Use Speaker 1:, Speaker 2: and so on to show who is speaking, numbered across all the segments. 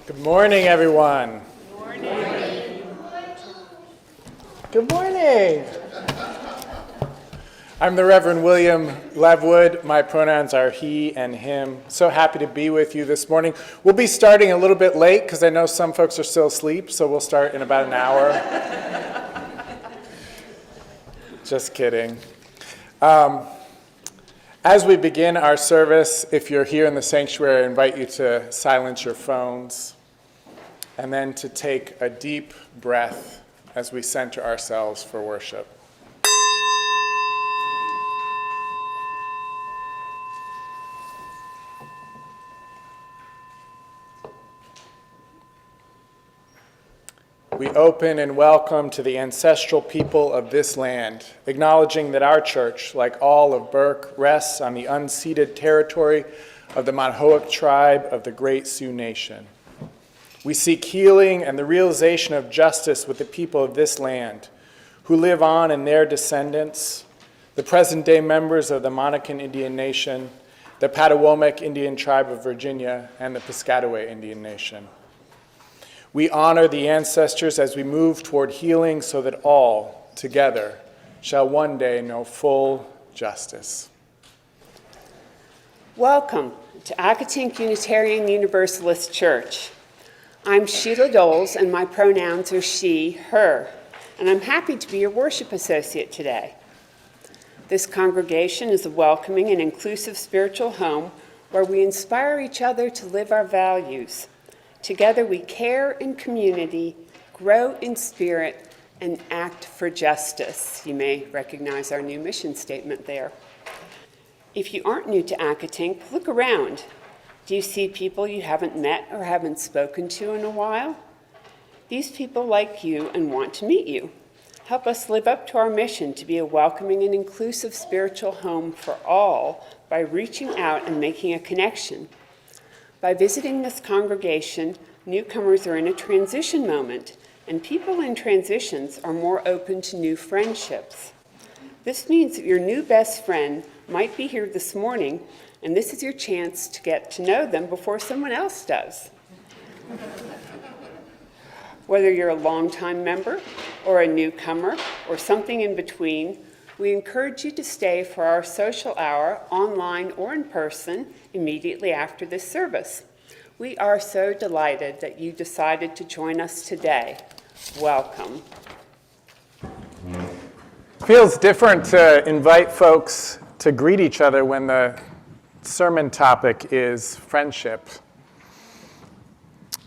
Speaker 1: Good morning, everyone. Good morning. Good morning. I'm the Reverend William Levwood. My pronouns are he and him. So happy to be with you this morning. We'll be starting a little bit late because I know some folks are still asleep, so we'll start in about an hour. Just kidding. As we begin our service, if you're here in the sanctuary, I invite you to silence your phones and then to take a deep breath as we center ourselves for worship. We open and welcome to the ancestral people of this land, acknowledging that our church, like all of Burke, rests on the unceded territory of the Monhoic tribe of the Great Sioux Nation. We seek healing and the realization of justice with the people of this land, who live on in their descendants, the present-day members of the Monacan Indian Nation, the Patawomeck Indian Tribe of Virginia, and the Piscataway Indian Nation. We honor the ancestors as we move toward healing so that all, together, shall one day know full justice.
Speaker 2: Welcome to Accotink Unitarian Universalist Church. I'm Sheila Doles, and my pronouns are she, her, and I'm happy to be your worship associate today. This congregation is a welcoming and inclusive spiritual home where we inspire each other to live our values. Together we care in community, grow in spirit, and act for justice. You may recognize our new mission statement there. If you aren't new to Accotink, look around. Do you see people you haven't met or haven't spoken to in a while? These people like you and want to meet you. Help us live up to our mission to be a welcoming and inclusive spiritual home for all by reaching out and making a connection. By visiting this congregation, newcomers are in a transition moment, and people in transitions are more open to new friendships. This means that your new best friend might be here this morning, and this is your chance to get to know them before someone else does. Whether you're a longtime member or a newcomer or something in between, we encourage you to stay for our social hour, online or in person, immediately after this service. We are so delighted that you decided to join us today. Welcome.
Speaker 1: Feels different to invite folks to greet each other when the sermon topic is friendship.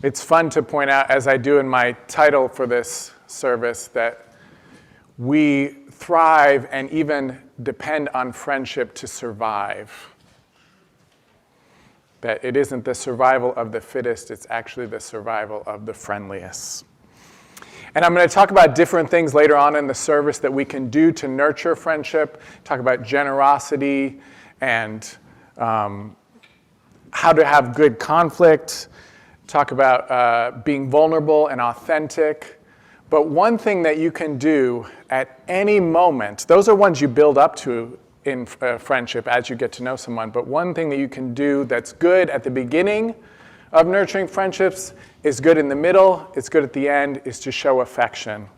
Speaker 1: It's fun to point out, as I do in my title for this service, that we thrive and even depend on friendship to survive. That it isn't the survival of the fittest, it's actually the survival of the friendliest. And I'm going to talk about different things later on in the service that we can do to nurture friendship, talk about generosity and how to have good conflict, talk about being vulnerable and authentic. But one thing that you can do at any moment, those are ones you build up to in friendship as you get to know someone, but one thing that you can do that's good at the beginning of nurturing friendships is good in the middle, it's good at the end, is to show affection.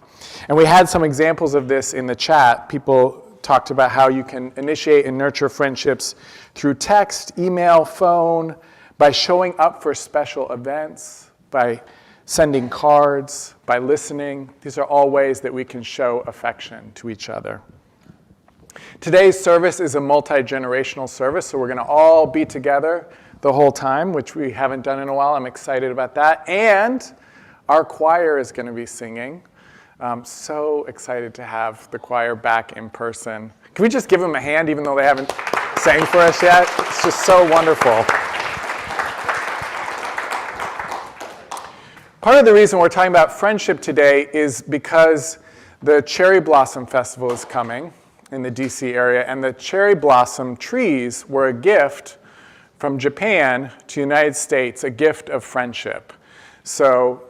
Speaker 1: And we had some examples of this in the chat. People talked about how you can initiate and nurture friendships through text, email, phone, by showing up for special events, by sending cards, by listening. These are all ways that we can show affection to each other. Today's service is a multi-generational service, so we're going to all be together the whole time, which we haven't done in a while. I'm excited about that. And our choir is going to be singing. I'm so excited to have the choir back in person. Can we just give them a hand, even though they haven't sang for us yet? It's just so wonderful. Part of the reason we're talking about friendship today is because the Cherry Blossom Festival is coming in the DC area, and the cherry blossom trees were a gift from Japan to the United States, a gift of friendship. So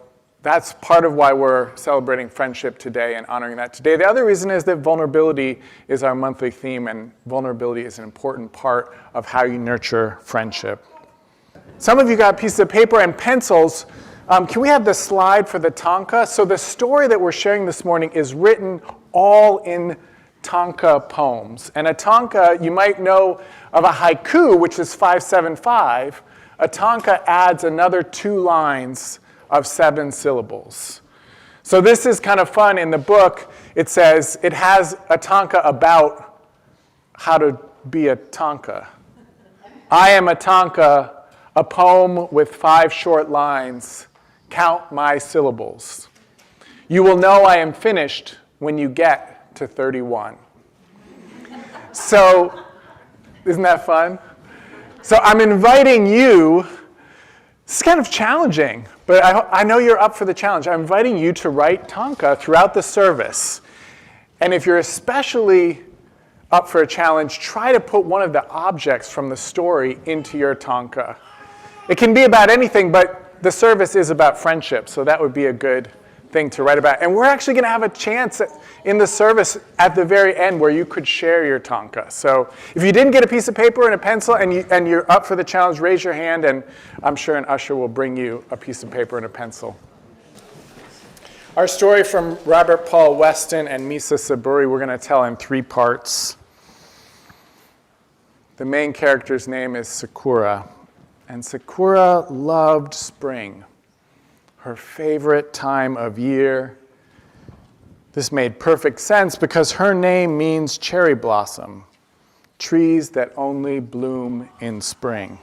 Speaker 1: that's part of why we're celebrating friendship today and honoring that today. The other reason is that vulnerability is our monthly theme, and vulnerability is an important part of how you nurture friendship. Some of you got pieces of paper and pencils Can we have the slide for the tanka? So the story that we're sharing this morning is written all in tanka poems. And a tanka, you might know of a haiku, which is 575. A tanka adds another 2 lines of 7 syllables. So this is kind of fun. In the book, it says it has a tanka about how to be a tanka. I am a tanka, a poem with 5 short lines. Count my syllables. You will know I am finished when you get to 31. So, isn't that fun? So I'm inviting you, it's kind of challenging, but I know you're up for the challenge. I'm inviting you to write tanka throughout the service. And if you're especially up for a challenge, try to put one of the objects from the story into your tanka. It can be about anything, but the service is about friendship, so that would be a good thing to write about. And we're actually going to have a chance in the service at the very end where you could share your tanka. So if you didn't get a piece of paper and a pencil and you're up for the challenge, raise your hand, and I'm sure an usher will bring you a piece of paper and a pencil. Our story from Robert Paul Weston and Misa Saburi, we're going to tell in 3 parts. The main character's name is Sakura. And Sakura loved spring, her favorite time of year. This made perfect sense because her name means cherry blossom, trees that only bloom in spring.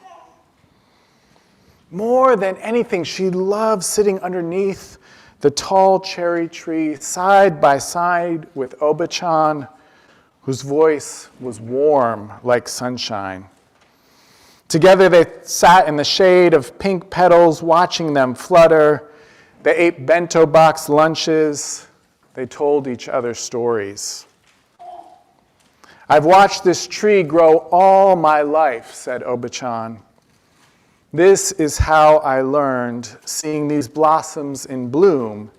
Speaker 1: More than anything, she loved sitting underneath the tall cherry tree side by side with Oba-chan, whose voice was warm like sunshine. Together they sat in the shade of pink petals, watching them flutter. They ate bento box lunches. They told each other stories. I've watched this tree grow all my life, said Oba-chan. This is how I learned seeing these blossoms in bloom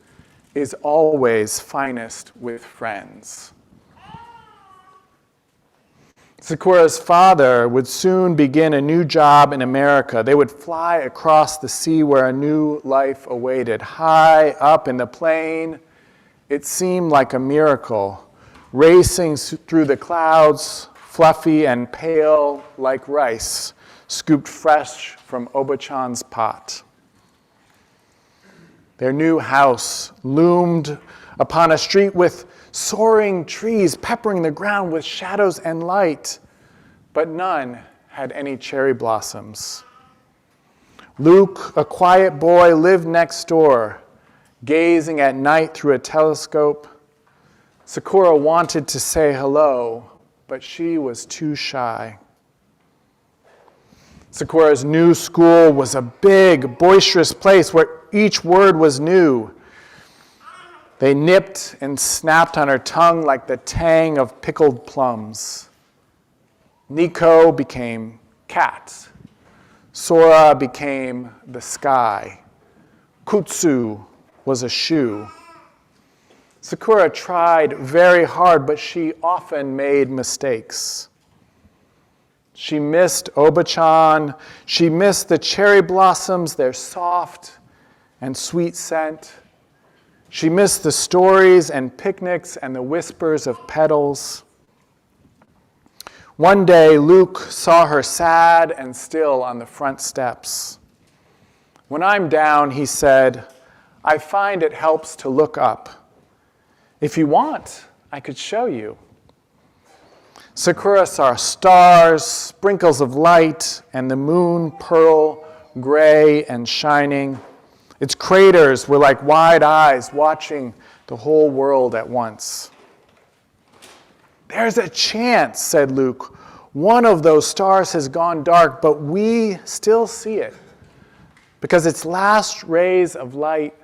Speaker 1: is always finest with friends. Sakura's father would soon begin a new job in America. They would fly across the sea where a new life awaited. High up in the plane, it seemed like a miracle, racing through the clouds, fluffy and pale like rice, scooped fresh from Oba-chan's pot. Their new house loomed upon a street with soaring trees peppering the ground with shadows and light, but none had any cherry blossoms. Luke, a quiet boy, lived next door, gazing at night through a telescope. Sakura wanted to say hello, but she was too shy. Sakura's new school was a big, boisterous place where each word was new. They nipped and snapped on her tongue like the tang of pickled plums. Nico became cat. Sora became the sky. Kutsu was a shoe. Sakura tried very hard, but she often made mistakes. She missed Oba-chan. She missed the cherry blossoms, their soft and sweet scent. She missed the stories and picnics and the whispers of petals. One day, Luke saw her sad and still on the front steps. When I'm down, he said, I find it helps to look up. If you want, I could show you. Sakura saw stars, sprinkles of light, and the moon pearl, gray and shining. Its craters were like wide eyes watching the whole world at once. There's a chance, said Luke. One of those stars has gone dark, but we still see it because its last rays of light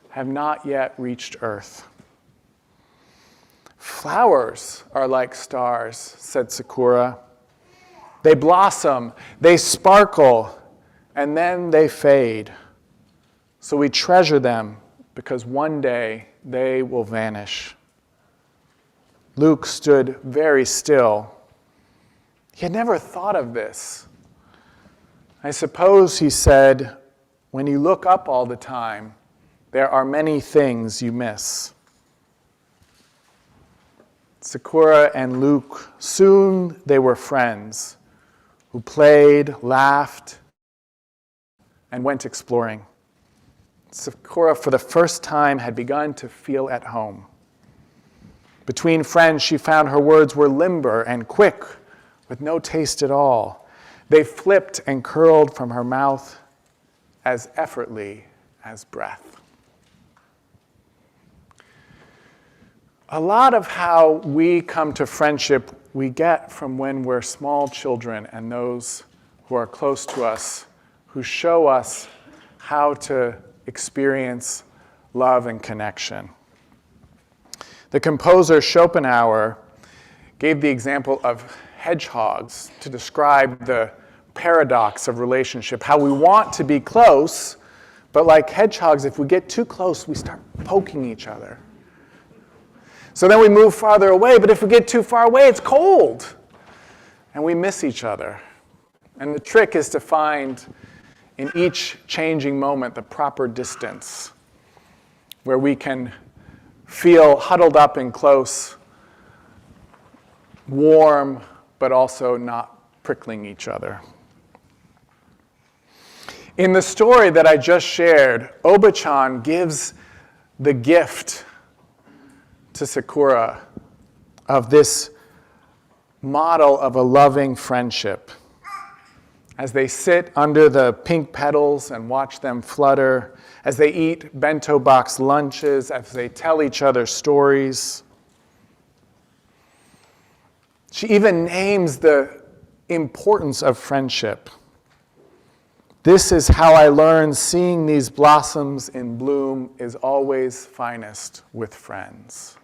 Speaker 1: have not yet reached Earth. Flowers are like stars, said Sakura. They blossom, they sparkle, and then they fade. So we treasure them because one day they will vanish. Luke stood very still. He had never thought of this. I suppose, he said, when you look up all the time, there are many things you miss. Sakura and Luke, soon they were friends who played, laughed, and went exploring. Sakura, for the first time, had begun to feel at home. Between friends, she found her words were limber and quick, with no taste at all. They flipped and curled from her mouth as effortlessly as breath. A lot of how we come to friendship we get from when we're small children and those who are close to us, who show us how to experience love and connection. The composer Schopenhauer gave the example of hedgehogs to describe the paradox of relationship, how we want to be close, but like hedgehogs, if we get too close, we start poking each other. So then we move farther away, but if we get too far away, it's cold, and we miss each other. And the trick is to find, in each changing moment, the proper distance where we can feel huddled up and close, warm, but also not prickling each other. In the story that I just shared, Oba-chan gives the gift to Sakura of this model of a loving friendship. As they sit under the pink petals and watch them flutter, as they eat bento box lunches, as they tell each other stories. She even names the importance of friendship. This is how I learned seeing these blossoms in bloom is always finest with friends.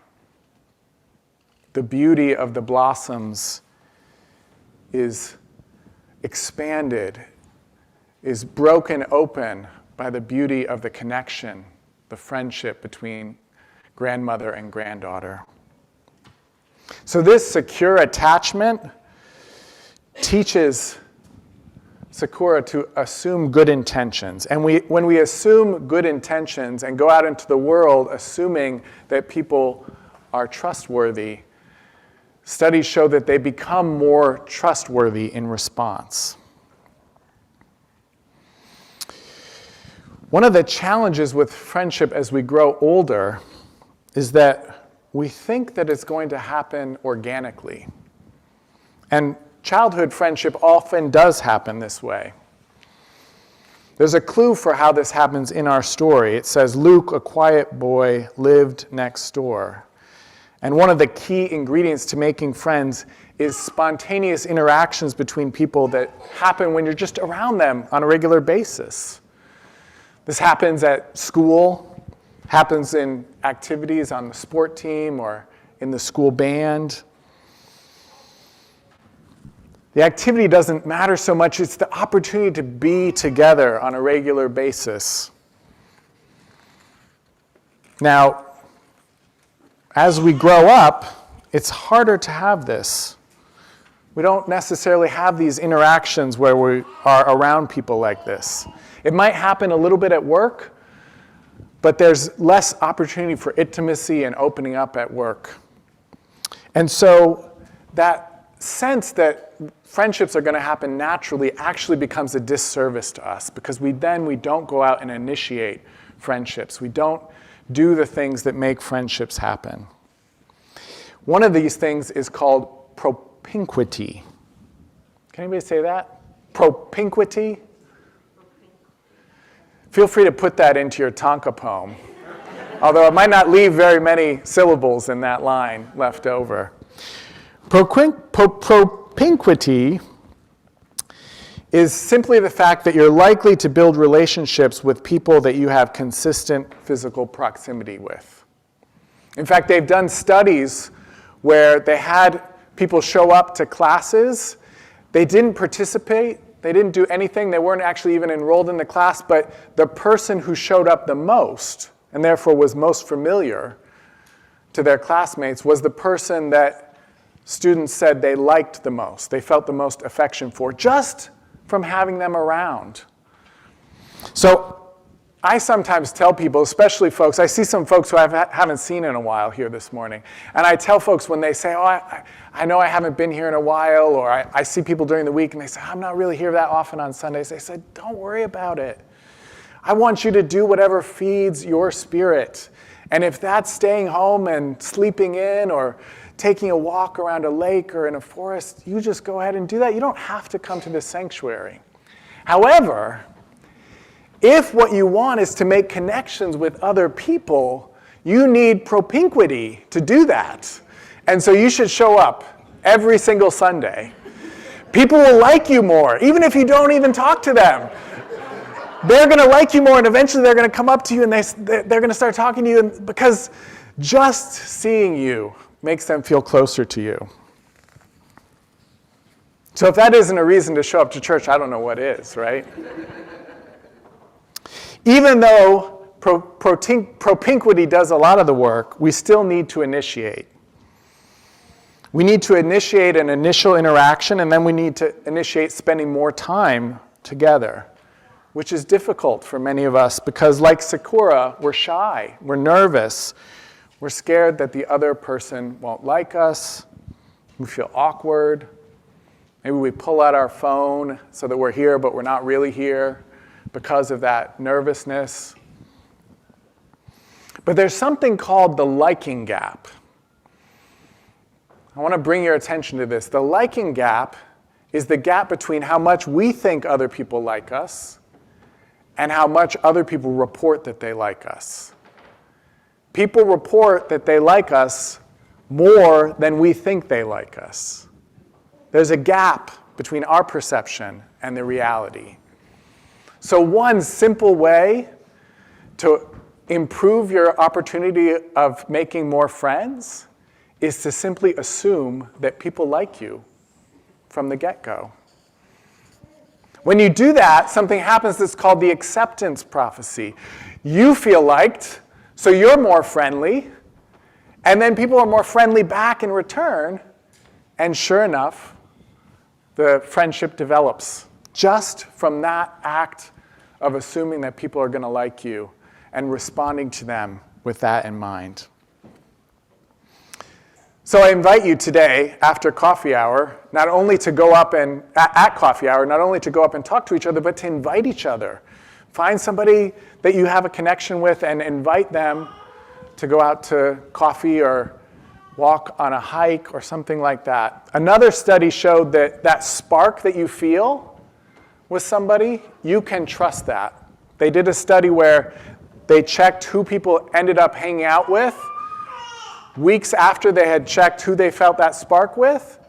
Speaker 1: The beauty of the blossoms is expanded, is broken open by the beauty of the connection, the friendship between grandmother and granddaughter. So this secure attachment teaches Sakura to assume good intentions. And when we assume good intentions and go out into the world assuming that people are trustworthy, studies show that they become more trustworthy in response. One of the challenges with friendship as we grow older is that we think that it's going to happen organically. And childhood friendship often does happen this way. There's a clue for how this happens in our story. It says, Luke, a quiet boy, lived next door. And one of the key ingredients to making friends is spontaneous interactions between people that happen when you're just around them on a regular basis. This happens at school, happens in activities on the sport team or in the school band. The activity doesn't matter so much, it's the opportunity to be together on a regular basis. Now, as we grow up, it's harder to have this. We don't necessarily have these interactions where we are around people like this. It might happen a little bit at work, but there's less opportunity for intimacy and opening up at work. And so that sense that friendships are going to happen naturally actually becomes a disservice to us because we don't go out and initiate friendships. We don't do the things that make friendships happen. One of these things is called propinquity. Can anybody say that? Propinquity? Feel free to put that into your Tonka poem, although it might not leave very many syllables in that line left over. Propinquity is simply the fact that you're likely to build relationships with people that you have consistent physical proximity with. In fact, they've done studies where they had people show up to classes. They didn't participate. They didn't do anything. They weren't actually even enrolled in the class, but the person who showed up the most, and therefore was most familiar to their classmates, was the person that students said they liked the most, they felt the most affection for, just from having them around. So I sometimes tell people, especially folks, I see some folks who I haven't seen in a while here this morning, and I tell folks when they say, oh, I know I haven't been here in a while, or I see people during the week and they say, I'm not really here that often on Sundays. They say, don't worry about it. I want you to do whatever feeds your spirit. And if that's staying home and sleeping in or taking a walk around a lake or in a forest, you just go ahead and do that. You don't have to come to this sanctuary. However, if what you want is to make connections with other people, you need propinquity to do that. And so you should show up every single Sunday. People will like you more, even if you don't even talk to them. They're going to like you more, and eventually they're going to come up to you and they're going to start talking to you, because just seeing you makes them feel closer to you. So if that isn't a reason to show up to church, I don't know what is, right? Even though propinquity does a lot of the work, we still need to initiate. We need to initiate an initial interaction, and then we need to initiate spending more time together, which is difficult for many of us because, like Sakura, we're shy, we're nervous, we're scared that the other person won't like us, we feel awkward, maybe we pull out our phone so that we're here but we're not really here because of that nervousness. But there's something called the liking gap. I want to bring your attention to this. The liking gap is the gap between how much we think other people like us and how much other people report that they like us. People report that they like us more than we think they like us. There's a gap between our perception and the reality. So one simple way to improve your opportunity of making more friends is to simply assume that people like you from the get-go. When you do that, something happens that's called the acceptance prophecy. You feel liked, so you're more friendly, and then people are more friendly back in return, and sure enough, the friendship develops just from that act of assuming that people are going to like you and responding to them with that in mind. So I invite you today, after coffee hour, not only to go up and, at coffee hour, not only to go up and talk to each other, but to invite each other. Find somebody that you have a connection with and invite them to go out to coffee or walk on a hike or something like that. Another study showed that that spark that you feel with somebody, you can trust that. They did a study where they checked who people ended up hanging out with weeks after they had checked who they felt that spark with,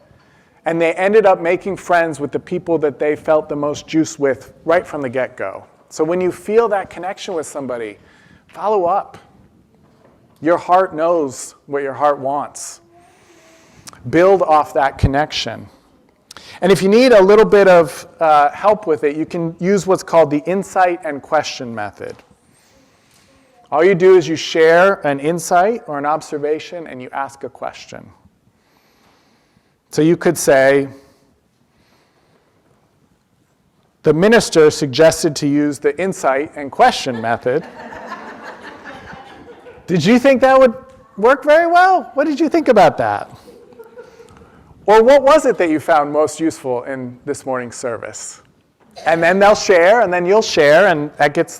Speaker 1: and they ended up making friends with the people that they felt the most juice with right from the get-go. So when you feel that connection with somebody, follow up. Your heart knows what your heart wants. Build off that connection. And if you need a little bit of help with it, you can use what's called the insight and question method. All you do is you share an insight or an observation and you ask a question. So you could say, the minister suggested to use the insight and question method. Did you think that would work very well? What did you think about that? Or what was it that you found most useful in this morning's service? And then they'll share, and then you'll share, and that gets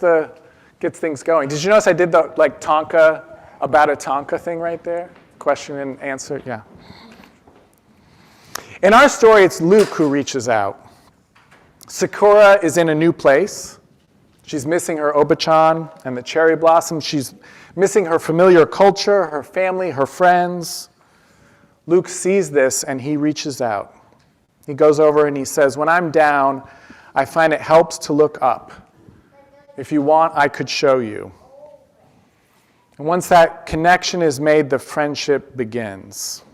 Speaker 1: things going. Did you notice I did the Tonka, about a Tonka thing right there? Question and answer, yeah. In our story, it's Luke who reaches out. Sakura is in a new place. She's missing her obachan and the cherry blossoms. She's missing her familiar culture, her family, her friends. Luke sees this and he reaches out. He goes over and he says, when I'm down, I find it helps to look up. If you want, I could show you. And once that connection is made, the friendship begins.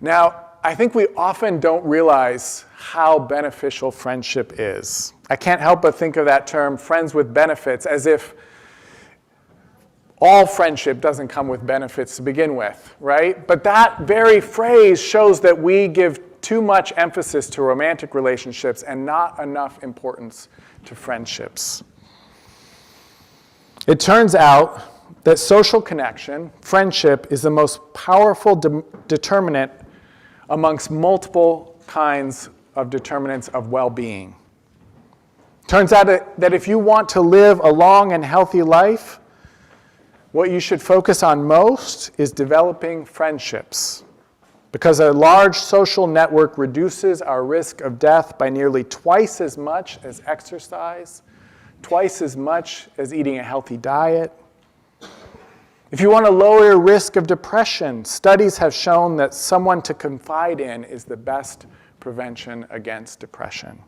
Speaker 1: Now, I think we often don't realize how beneficial friendship is. I can't help but think of that term, friends with benefits, as if all friendship doesn't come with benefits to begin with, right? But that very phrase shows that we give too much emphasis to romantic relationships and not enough importance to friendships. It turns out that social connection, friendship, is the most powerful determinant amongst multiple kinds of determinants of well-being. Turns out that if you want to live a long and healthy life, what you should focus on most is developing friendships, because a large social network reduces our risk of death by nearly twice as much as exercise, twice as much as eating a healthy diet. If you want to lower your risk of depression, studies have shown that someone to confide in is the best prevention against depression.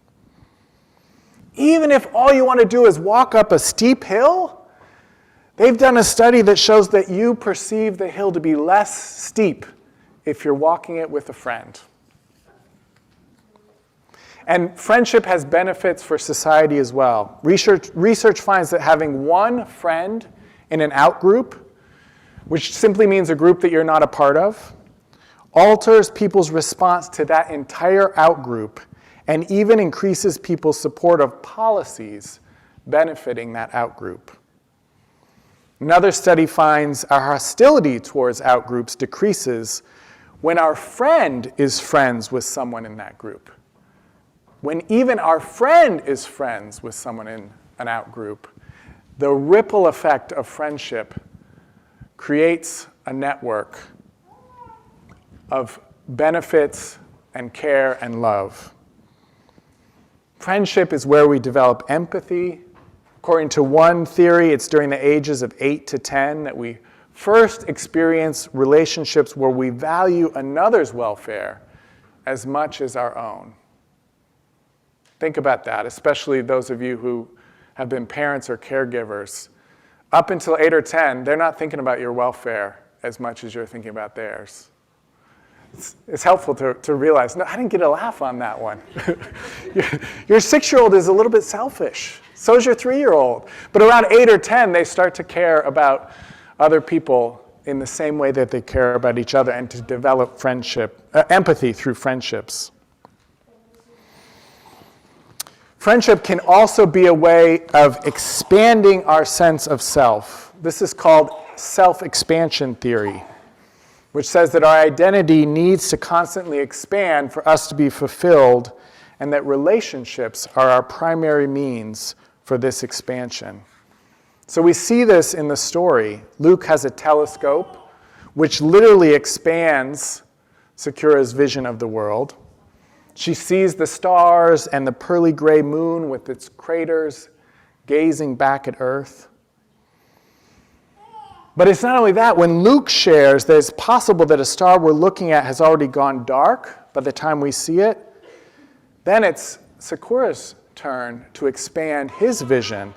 Speaker 1: Even if all you want to do is walk up a steep hill, they've done a study that shows that you perceive the hill to be less steep if you're walking it with a friend. And friendship has benefits for society as well. Research finds that having one friend in an outgroup, which simply means a group that you're not a part of, alters people's response to that entire outgroup and even increases people's support of policies benefiting that outgroup. Another study finds our hostility towards outgroups decreases when our friend is friends with someone in that group. When even our friend is friends with someone in an outgroup, the ripple effect of friendship creates a network of benefits and care and love. Friendship is where we develop empathy. According to one theory, it's during the ages of 8 to 10 that we first experience relationships where we value another's welfare as much as our own. Think about that, especially those of you who have been parents or caregivers. Up until 8 or 10, they're not thinking about your welfare as much as you're thinking about theirs. It's helpful to realize, no, I didn't get a laugh on that one. Your 6-year-old is a little bit selfish. So is your 3-year-old. But around 8 or 10, they start to care about other people in the same way that they care about each other and to develop empathy through friendships. Friendship can also be a way of expanding our sense of self. This is called self-expansion theory, which says that our identity needs to constantly expand for us to be fulfilled, and that relationships are our primary means for this expansion. So we see this in the story. Luke has a telescope, which literally expands Sakura's vision of the world. She sees the stars and the pearly gray moon with its craters gazing back at Earth. But it's not only that. When Luke shares that it's possible that a star we're looking at has already gone dark by the time we see it, then it's Sakura's turn to expand his vision,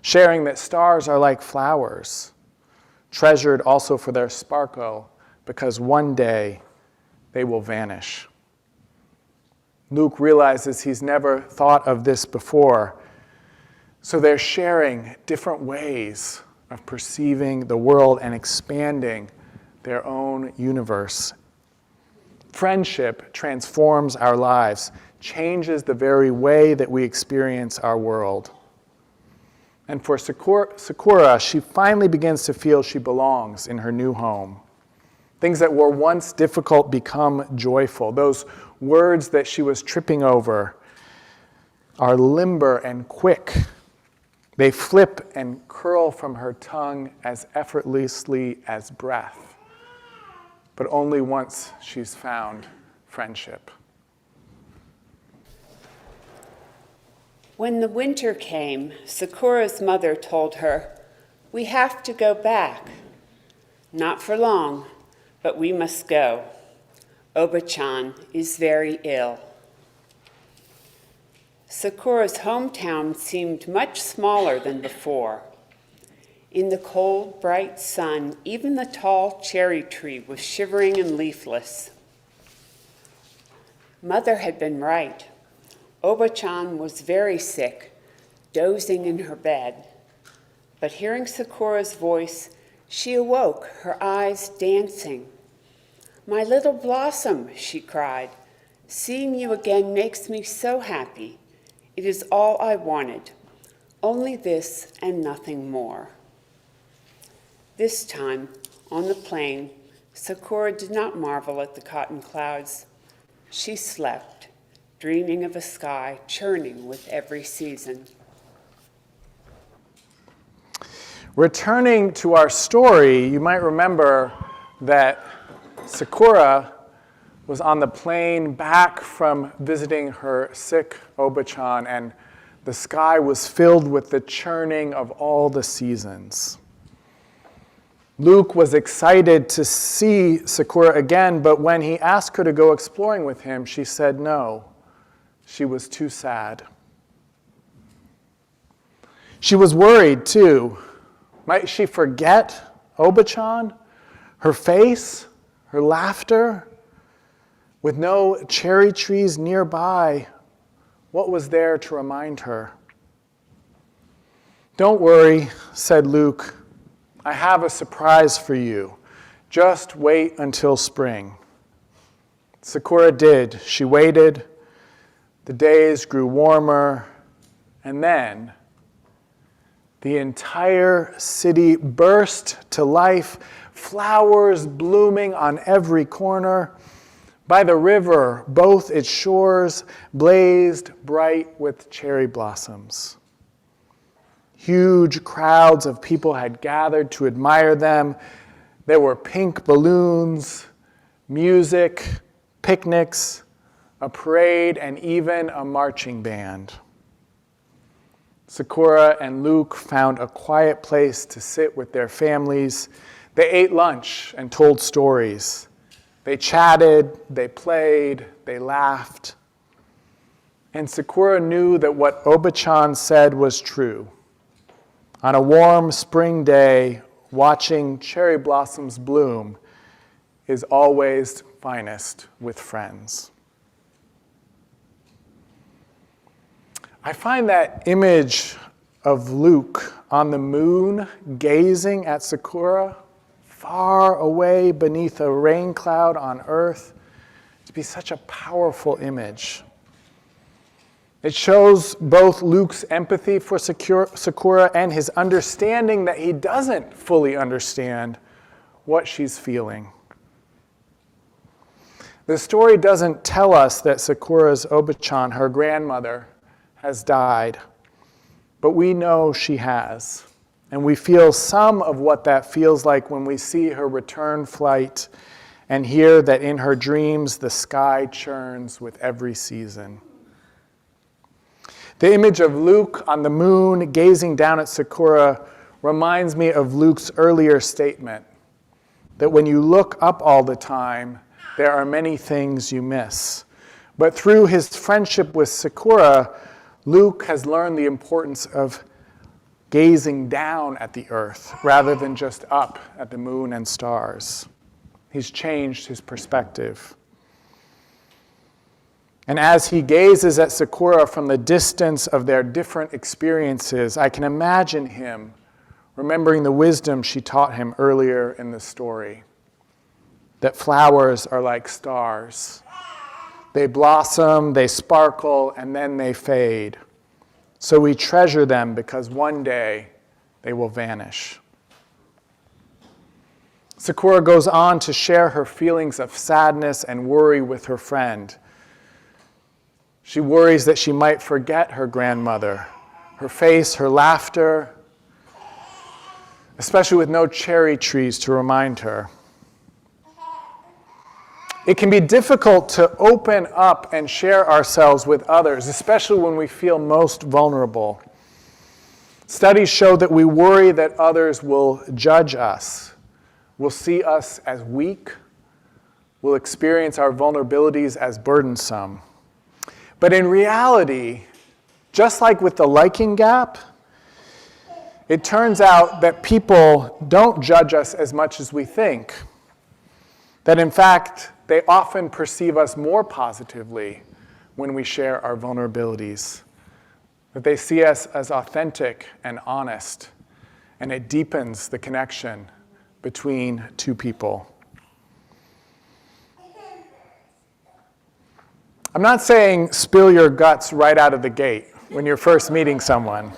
Speaker 1: sharing that stars are like flowers, treasured also for their sparkle, because one day they will vanish. Luke realizes he's never thought of this before, so they're sharing different ways of perceiving the world and expanding their own universe. Friendship transforms our lives, changes the very way that we experience our world. And for Sakura, she finally begins to feel she belongs in her new home. Things that were once difficult become joyful. Those words that she was tripping over are limber and quick. They flip and curl from her tongue as effortlessly as breath, but only once she's found friendship.
Speaker 2: When the winter came, Sakura's mother told her, "We have to go back. Not for long, but we must go. Oba-chan is very ill." Sakura's hometown seemed much smaller than before. In the cold, bright sun, even the tall cherry tree was shivering and leafless. Mother had been right. Oba-chan was very sick, dozing in her bed. But hearing Sakura's voice, she awoke, her eyes dancing. "My little blossom," she cried, "seeing you again makes me so happy. It is all I wanted, only this and nothing more." This time, on the plain, Sakura did not marvel at the cotton clouds. She slept, dreaming of a sky churning with every season.
Speaker 1: Returning to our story, you might remember that Sakura was on the plane back from visiting her sick Oba-chan, and the sky was filled with the churning of all the seasons. Luke was excited to see Sakura again, but when he asked her to go exploring with him, she said no. She was too sad. She was worried, too. Might she forget Oba-chan? Her face? Her laughter? With no cherry trees nearby, what was there to remind her? "Don't worry," said Luke. "I have a surprise for you. Just wait until spring." Sakura did. She waited. The days grew warmer, and then the entire city burst to life, flowers blooming on every corner. By the river, both its shores blazed bright with cherry blossoms. Huge crowds of people had gathered to admire them. There were pink balloons, music, picnics, a parade, and even a marching band. Sakura and Luke found a quiet place to sit with their families. They ate lunch and told stories. They chatted, they played, they laughed. And Sakura knew that what Oba-chan said was true. On a warm spring day, watching cherry blossoms bloom is always finest with friends. I find that image of Luke on the moon gazing at Sakura far away beneath a rain cloud on earth to be such a powerful image. It shows both Luke's empathy for Sakura and his understanding that he doesn't fully understand what she's feeling. The story doesn't tell us that Sakura's Oba-chan, her grandmother, has died, but we know she has. And we feel some of what that feels like when we see her return flight and hear that in her dreams the sky churns with every season. The image of Luke on the moon gazing down at Sakura reminds me of Luke's earlier statement that when you look up all the time, there are many things you miss. But through his friendship with Sakura, Luke has learned the importance of gazing down at the earth rather than just up at the moon and stars. He's changed his perspective. And as he gazes at Sakura from the distance of their different experiences, I can imagine him remembering the wisdom she taught him earlier in the story, that flowers are like stars. They blossom, they sparkle, and then they fade. So we treasure them because one day they will vanish. Sakura goes on to share her feelings of sadness and worry with her friend. She worries that she might forget her grandmother, her face, her laughter, especially with no cherry trees to remind her. It can be difficult to open up and share ourselves with others, especially when we feel most vulnerable. Studies show that we worry that others will judge us, will see us as weak, will experience our vulnerabilities as burdensome. But in reality, just like with the liking gap, it turns out that people don't judge us as much as we think. That in fact, they often perceive us more positively when we share our vulnerabilities. That they see us as authentic and honest, and it deepens the connection between two people. I'm not saying spill your guts right out of the gate when you're first meeting someone.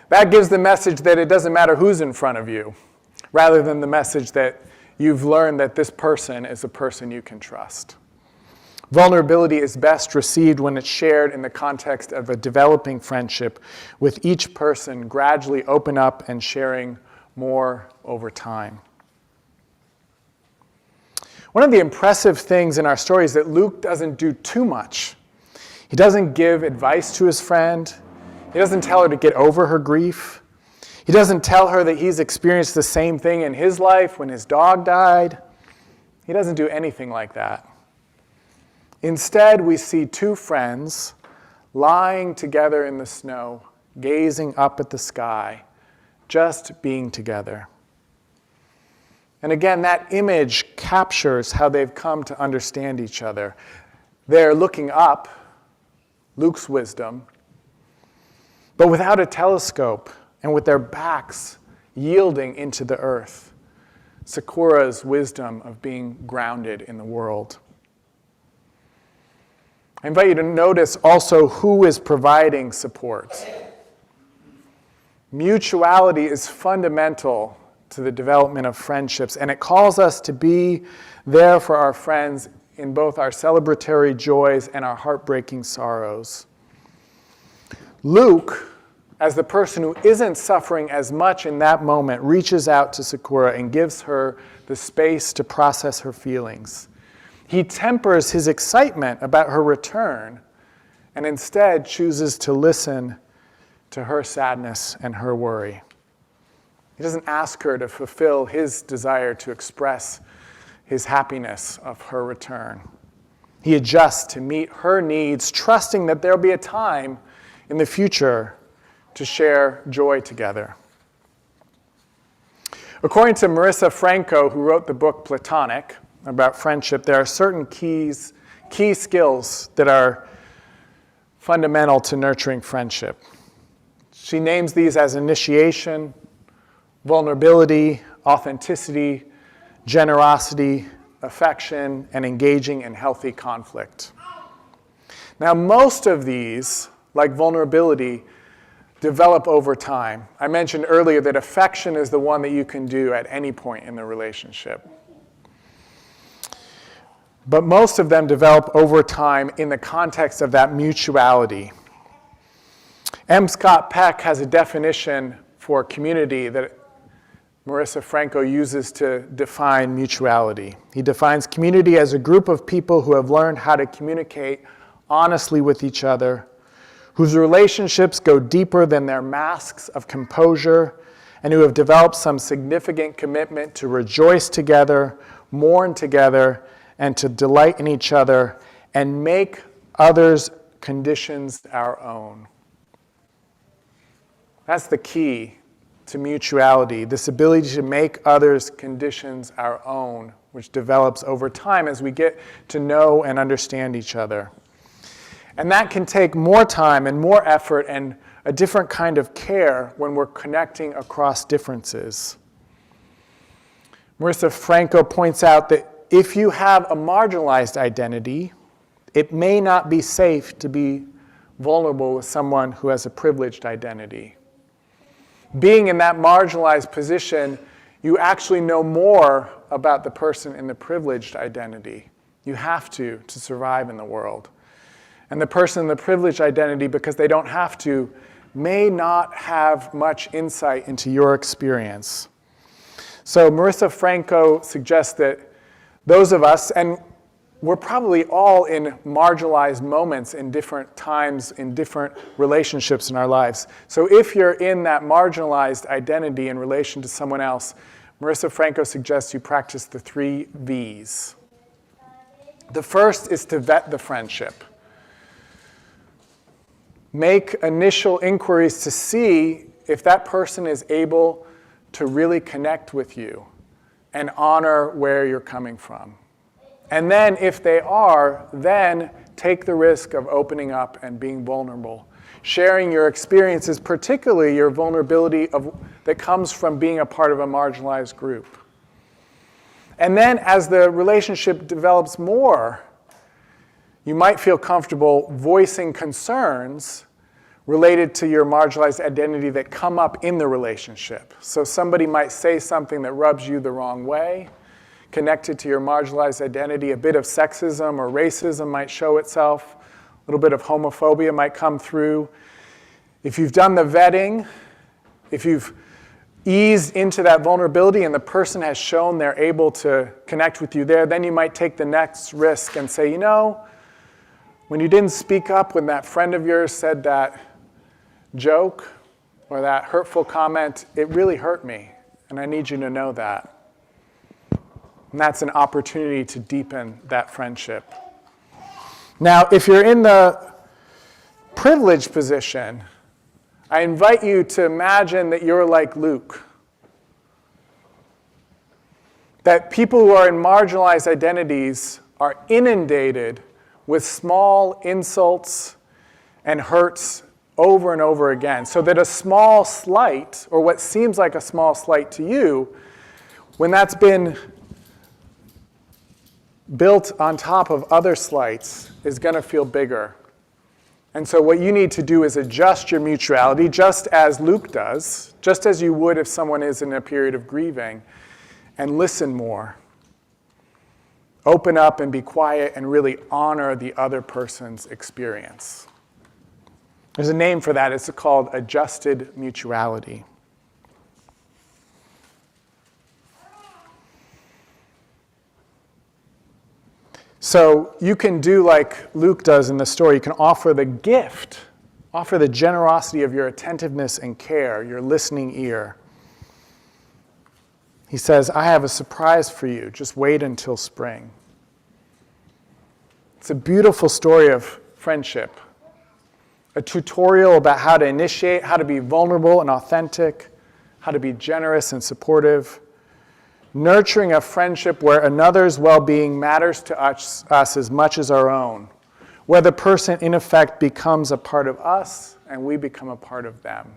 Speaker 1: That gives the message that it doesn't matter who's in front of you, rather than the message that you've learned that this person is a person you can trust. Vulnerability is best received when it's shared in the context of a developing friendship, with each person gradually open up and sharing more over time. One of the impressive things in our story is that Luke doesn't do too much. He doesn't give advice to his friend. He doesn't tell her to get over her grief. He doesn't tell her that he's experienced the same thing in his life when his dog died. He doesn't do anything like that. Instead, we see two friends lying together in the snow, gazing up at the sky, just being together. And again, that image captures how they've come to understand each other. They're looking up, Luke's wisdom, but without a telescope and with their backs yielding into the earth, Sakura's wisdom of being grounded in the world. I invite you to notice also who is providing support. Mutuality is fundamental to the development of friendships, and it calls us to be there for our friends in both our celebratory joys and our heartbreaking sorrows. Luke, as the person who isn't suffering as much in that moment, reaches out to Sakura and gives her the space to process her feelings. He tempers his excitement about her return and instead chooses to listen to her sadness and her worry. He doesn't ask her to fulfill his desire to express his happiness of her return. He adjusts to meet her needs, trusting that there'll be a time in the future to share joy together. According to Marissa Franco, who wrote the book Platonic about friendship, there are certain key skills that are fundamental to nurturing friendship. She names these as initiation, vulnerability, authenticity, generosity, affection, and engaging in healthy conflict. Now, most of these, like vulnerability, develop over time. I mentioned earlier that affection is the one that you can do at any point in the relationship. But most of them develop over time in the context of that mutuality. M. Scott Peck has a definition for community that Marissa Franco uses to define mutuality. He defines community as a group of people who have learned how to communicate honestly with each other, whose relationships go deeper than their masks of composure, and who have developed some significant commitment to rejoice together, mourn together, and to delight in each other, and make others' conditions our own. That's the key to mutuality, this ability to make others' conditions our own, which develops over time as we get to know and understand each other. And that can take more time and more effort and a different kind of care when we're connecting across differences. Marissa Franco points out that if you have a marginalized identity, it may not be safe to be vulnerable with someone who has a privileged identity. Being in that marginalized position, you actually know more about the person in the privileged identity. You have to survive in the world. And the person in the privileged identity, because they don't have to, may not have much insight into your experience. So Marissa Franco suggests that those of us, and we're probably all in marginalized moments in different times, in different relationships in our lives. So if you're in that marginalized identity in relation to someone else, Marissa Franco suggests you practice the 3 V's. The first is to vet the friendship. Make initial inquiries to see if that person is able to really connect with you and honor where you're coming from. And then if they are, then take the risk of opening up and being vulnerable, sharing your experiences, particularly your vulnerability that comes from being a part of a marginalized group. And then as the relationship develops more, you might feel comfortable voicing concerns related to your marginalized identity that come up in the relationship. So somebody might say something that rubs you the wrong way, connected to your marginalized identity. A bit of sexism or racism might show itself. A little bit of homophobia might come through. If you've done the vetting, if you've eased into that vulnerability and the person has shown they're able to connect with you there, then you might take the next risk and say, you know, when you didn't speak up when that friend of yours said that joke or that hurtful comment, it really hurt me, and I need you to know that. And that's an opportunity to deepen that friendship. Now, if you're in the privileged position, I invite you to imagine that you're like Luke. That people who are in marginalized identities are inundated with small insults and hurts over and over again. So that a small slight, or what seems like a small slight to you, when that's been built on top of other slights, is going to feel bigger. And so what you need to do is adjust your mutuality, just as Luke does, just as you would if someone is in a period of grieving, and listen more. Open up and be quiet and really honor the other person's experience. There's a name for that. It's called adjusted mutuality. So you can do like Luke does in the story. You can offer the gift, offer the generosity of your attentiveness and care, your listening ear. He says, I have a surprise for you. Just wait until spring. It's a beautiful story of friendship. A tutorial about how to initiate, how to be vulnerable and authentic, how to be generous and supportive. Nurturing a friendship where another's well-being matters to us as much as our own. Where the person, in effect, becomes a part of us and we become a part of them.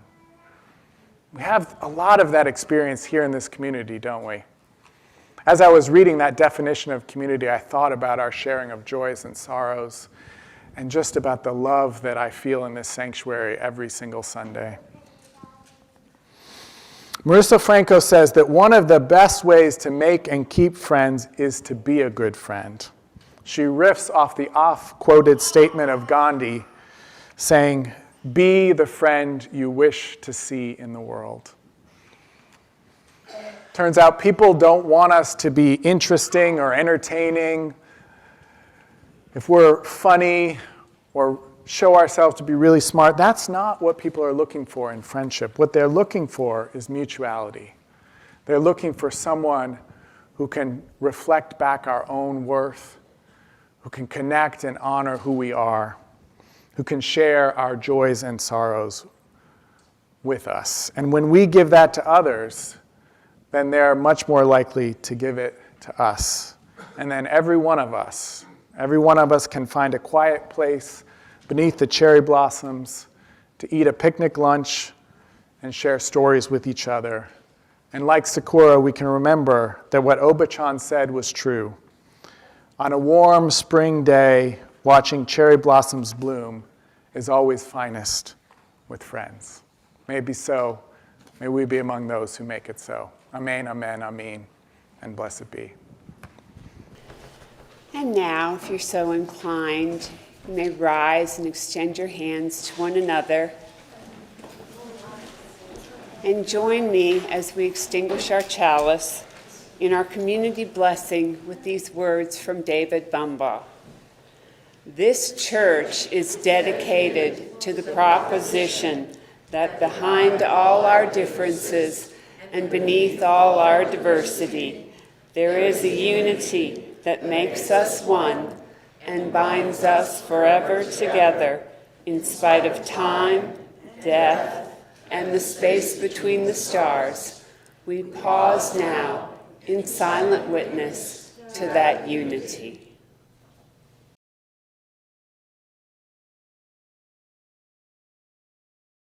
Speaker 1: We have a lot of that experience here in this community, don't we? As I was reading that definition of community, I thought about our sharing of joys and sorrows and just about the love that I feel in this sanctuary every single Sunday. Marissa Franco says that one of the best ways to make and keep friends is to be a good friend. She riffs off the oft-quoted statement of Gandhi saying, be the friend you wish to see in the world. Turns out people don't want us to be interesting or entertaining. If we're funny or show ourselves to be really smart, that's not what people are looking for in friendship. What they're looking for is mutuality. They're looking for someone who can reflect back our own worth, who can connect and honor who we are, who can share our joys and sorrows with us. And when we give that to others, then they're much more likely to give it to us. And then every one of us can find a quiet place beneath the cherry blossoms to eat a picnic lunch and share stories with each other. And like Sakura, we can remember that what Obachan said was true. On a warm spring day, watching cherry blossoms bloom is always finest with friends. May it be so. May we be among those who make it so. Amen, amen, amen, and blessed be.
Speaker 2: And now, if you're so inclined, you may rise and extend your hands to one another. And join me as we extinguish our chalice in our community blessing with these words from David Bumbaugh. This church is dedicated to the proposition that behind all our differences and beneath all our diversity, there is a unity that makes us one and binds us forever together in spite of time, death, and the space between the stars. We pause now in silent witness to that unity.